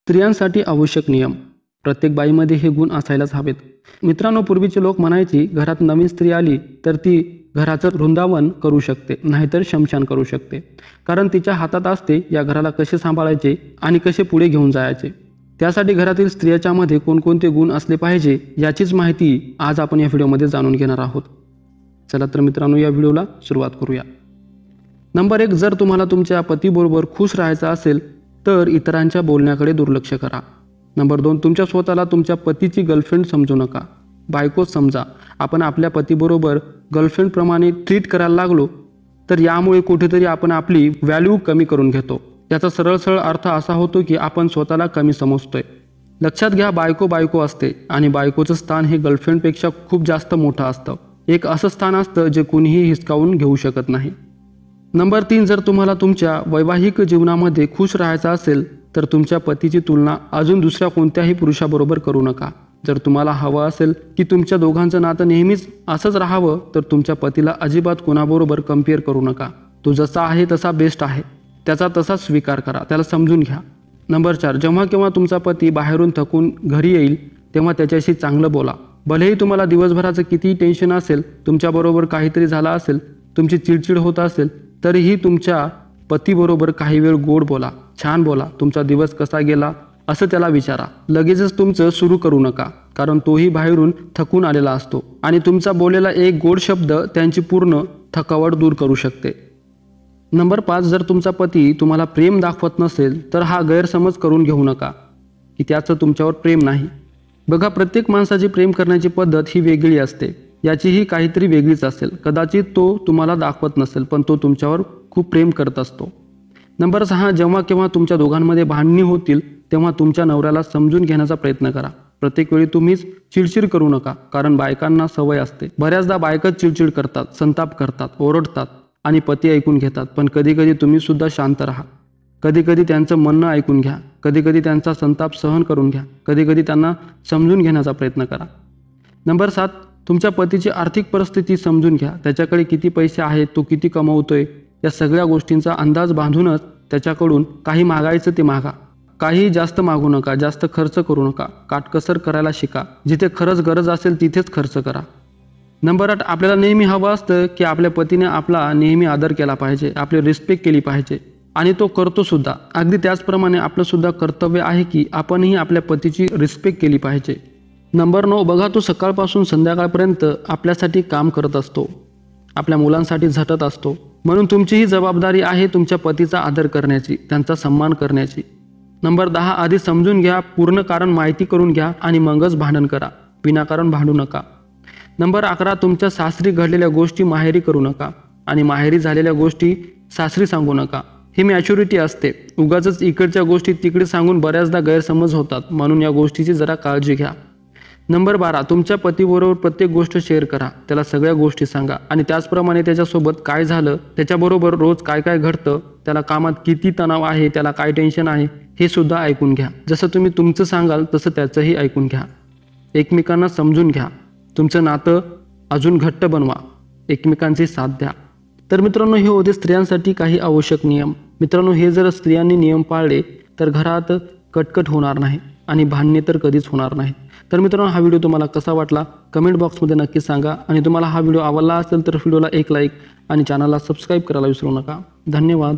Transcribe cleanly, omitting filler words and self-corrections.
स्त्रियांसाठी आवश्यक नियम. प्रत्येक बाईमध्ये हे गुण असायलाच हवेत. मित्रांनो, पूर्वीचे लोक म्हणायची, घरात नवीन स्त्री आली तर ती घराचं वृंदावन करू शकते, नाहीतर शमशान करू शकते. कारण तिच्या हातात असते या घराला कसे सांभाळायचे आणि कसे पुढे घेऊन जायचे. त्यासाठी घरातील स्त्रियाच्यामध्ये कोणकोणते गुण असले पाहिजे याचीच माहिती आज आपण या व्हिडिओमध्ये जाणून घेणार आहोत. चला तर मित्रांनो, या व्हिडिओला सुरुवात करूया. नंबर 1, जर तुम्हाला तुमच्या पतीबरोबर खुश राहायचं असेल तर इतरांच्या बोलण्याकडे दुर्लक्ष करा. नंबर 2, तुमच्या स्वतःला तुमच्या पतीची गर्लफ्रेंड समजू नका, बायकोच समजा. आपण आपल्या पतीबरोबर गर्लफ्रेंडप्रमाणे ट्रीट करायला लागलो तर यामुळे कुठेतरी आपण आपली व्हॅल्यू कमी करून घेतो. याचा सरळ अर्थ असा होतो की आपण स्वतःला कमी समजतोय. लक्षात घ्या, बायको बायको असते आणि बायकोचं स्थान हे गर्लफ्रेंडपेक्षा खूप जास्त मोठं असतं. एक असं स्थान असतं जे कुणीही हिसकावून घेऊ शकत नाही. नंबर 3, जर तुम्हाला तुमच्या वैवाहिक जीवनामध्ये खुश राहायचं असेल तर तुमच्या पतीची तुलना अजून दुसऱ्या कोणत्याही पुरुषाबरोबर करू नका. जर तुम्हाला हवं असेल की तुमच्या दोघांचं नातं नेहमीच असंच राहावं तर तुमच्या पतीला अजिबात कोणाबरोबर कम्पेअर करू नका. तो जसा आहे तसा बेस्ट आहे, त्याचा तसा स्वीकार करा, त्याला समजून घ्या. नंबर 4, जेव्हा केव्हा तुमचा पती बाहेरून थकून घरी येईल तेव्हा त्याच्याशी चांगलं बोला. भलेही तुम्हाला दिवसभराचं कितीही टेन्शन असेल, तुमच्याबरोबर काहीतरी झालं असेल, तुमची चिडचिड होत असेल, तरीही तुमच्या पतीबरोबर काही वेळ गोड बोला, छान बोला. तुमचा दिवस कसा गेला असं त्याला विचारा. लगेचच तुमचं सुरू करू नका, कारण तोही बाहेरून थकून आलेला असतो आणि तुमचा बोललेला एक गोड शब्द त्यांची पूर्ण थकावट दूर करू शकते. नंबर 5, जर तुमचा पती तुम्हाला प्रेम दाखवत नसेल तर हा गैरसमज करून घेऊ नका की त्याचं तुमच्यावर प्रेम नाही. बघा, प्रत्येक माणसाची प्रेम करण्याची पद्धत ही वेगळी असते. याचीही काहीतरी वेगळीच असेल. कदाचित तो तुम्हाला दाखवत नसेल पण तो तुमच्यावर खूप प्रेम करत असतो. नंबर 6, जेव्हा केव्हा तुमच्या दोघांमध्ये भांडणी होतील तेव्हा तुमच्या नवऱ्याला समजून घेण्याचा प्रयत्न करा. प्रत्येक वेळी तुम्हीच चिडचिड करू नका, कारण बायकांना सवय असते. बऱ्याचदा बायकाच चिडचिड करतात, संताप करतात, ओरडतात आणि पती ऐकून घेतात. पण कधी तुम्ही सुद्धा शांत राहा. कधी त्यांचं म्हणणं ऐकून घ्या. कधी त्यांचा संताप सहन करून घ्या. कधी त्यांना समजून घेण्याचा प्रयत्न करा. नंबर 7, तुमच्या पतीची आर्थिक परिस्थिती समजून घ्या. त्याच्याकडे किती पैसे आहेत, तो किती कमवतोय, या सगळ्या गोष्टींचा अंदाज बांधूनच त्याच्याकडून काही मागायचं ते मागा. काही जास्त मागू नका, जास्त खर्च करू नका. काटकसर करायला शिका. जिथे खरंच गरज असेल तिथेच खर्च करा. नंबर 8, आपल्याला नेहमी हवं असतं की आपल्या पतीने आपला नेहमी आदर केला पाहिजे, आपली रिस्पेक्ट केली पाहिजे आणि तो करतो सुद्धा. अगदी त्याचप्रमाणे आपलं सुद्धा कर्तव्य आहे की आपणही आपल्या पतीची रिस्पेक्ट केली पाहिजे. नंबर 9, बघा, तो सकाळपासून संध्याकाळपर्यंत आपल्यासाठी काम करत असतो, आपल्या मुलांसाठी झटत असतो. म्हणून तुमचीही जबाबदारी आहे तुमच्या पतीचा आदर करण्याची, त्यांचा सन्मान करण्याची. नंबर 10, आधी समजून घ्या, पूर्ण कारण माहिती करून घ्या आणि मगच भांडण करा. विनाकारण भांडू नका. नंबर 11, तुमच्या सासरी घडलेल्या गोष्टी माहेरी करू नका आणि माहेरी झालेल्या गोष्टी सासरी सांगू नका. ही मॅच्युरिटी असते. उगाचच इकडच्या गोष्टी तिकडे सांगून बऱ्याचदा गैरसमज होतात, म्हणून या गोष्टीची जरा काळजी घ्या. नंबर 12, तुमच्या पतीबरोबर प्रत्येक गोष्ट शेअर करा. त्याला सगळ्या गोष्टी सांगा आणि त्याचप्रमाणे त्याच्यासोबत काय झालं, त्याच्याबरोबर रोज काय घडतं, त्याला कामात किती तणाव आहे, त्याला काय टेन्शन आहे हे सुद्धा ऐकून घ्या. जसं तुम्ही तुमचं सांगाल तसं त्याचंही ऐकून घ्या. एकमेकांना समजून घ्या. तुमचं नातं अजून घट्ट बनवा. एकमेकांची साथ द्या. तर मित्रांनो, हे होते स्त्रियांसाठी काही आवश्यक नियम. मित्रांनो, हे जर स्त्रियांनी नियम पाळले तर घरात कटकट होणार नाही आणि भांडणे तर कधीच होणार नाही. तर मित्रांनो, हा व्हिडिओ तुम्हाला कसा वाटला कमेंट बॉक्समध्ये नक्की सांगा आणि तुम्हाला हा व्हिडिओ आवडला असेल तर व्हिडिओला एक लाईक आणि चॅनलला सबस्क्राईब करायला विसरू नका. धन्यवाद.